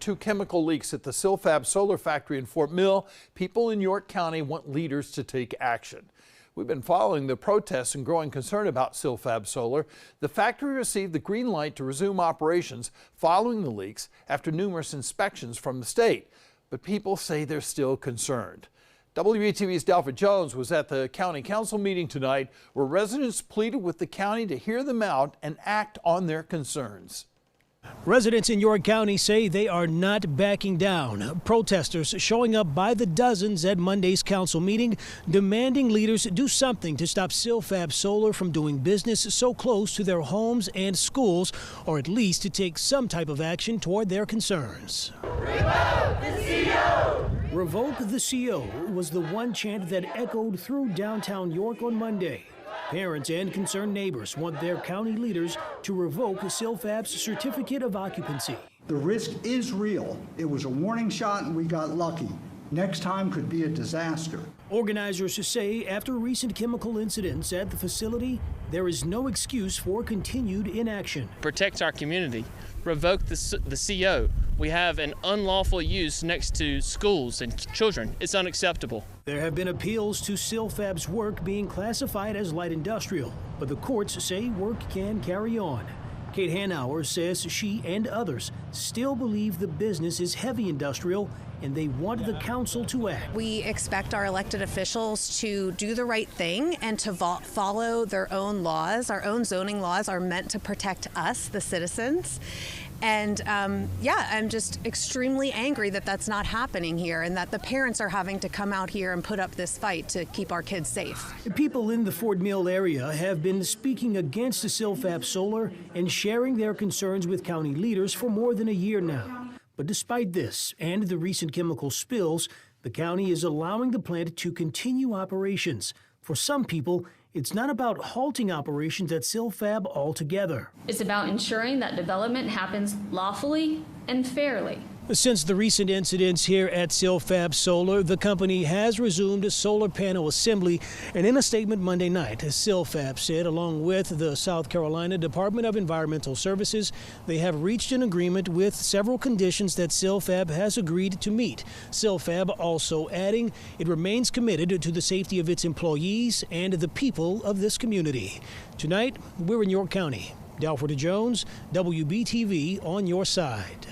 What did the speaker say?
2 chemical leaks at the Silfab Solar factory in Fort Mill, people in York County want leaders to take action. We've been following the protests and growing concern about Silfab Solar. The factory received the green light to resume operations following the leaks after numerous inspections from the state. But people say they're still concerned. WBTV's Delphin Jones was at the county council meeting tonight where residents pleaded with the county to hear them out and act on their concerns. Residents in York County say they are not backing down. Protesters showing up by the dozens at Monday's council meeting, demanding leaders do something to stop Silfab Solar from doing business so close to their homes and schools, or at least to take some type of action toward their concerns. Revoke the CO! Revoke the CO was the one chant that echoed through downtown York on Monday. Parents and concerned neighbors want their county leaders to revoke Silfab's certificate of occupancy. The risk is real. It was a warning shot and we got lucky. Next time could be a disaster. Organizers say after recent chemical incidents at the facility, there is no excuse for continued inaction. Protect our community. Revoke the CO. We have an unlawful use next to schools and children. It's unacceptable. There have been appeals to Silfab's work being classified as light industrial, but the courts say work can carry on. Kate Hanauer says she and others still believe the business is heavy industrial and they want the council to act. We expect our elected officials to do the right thing and to follow their own laws. Our own zoning laws are meant to protect us, the citizens. And I'm just extremely angry that that's not happening here and that the parents are having to come out here and put up this fight to keep our kids safe. People in the Fort Mill area have been speaking against the Silfab Solar and sharing their concerns with county leaders for more than a year now. But despite this and the recent chemical spills, the county is allowing the plant to continue operations. For some people, it's not about halting operations at Silfab altogether. It's about ensuring that development happens lawfully and fairly. Since the recent incidents here at Silfab Solar, the company has resumed solar panel assembly. And in a statement Monday night, Silfab said, along with the South Carolina Department of Environmental Services, they have reached an agreement with several conditions that Silfab has agreed to meet. Silfab also adding it remains committed to the safety of its employees and the people of this community. Tonight, we're in York County. Delphin Jones, WBTV on your side.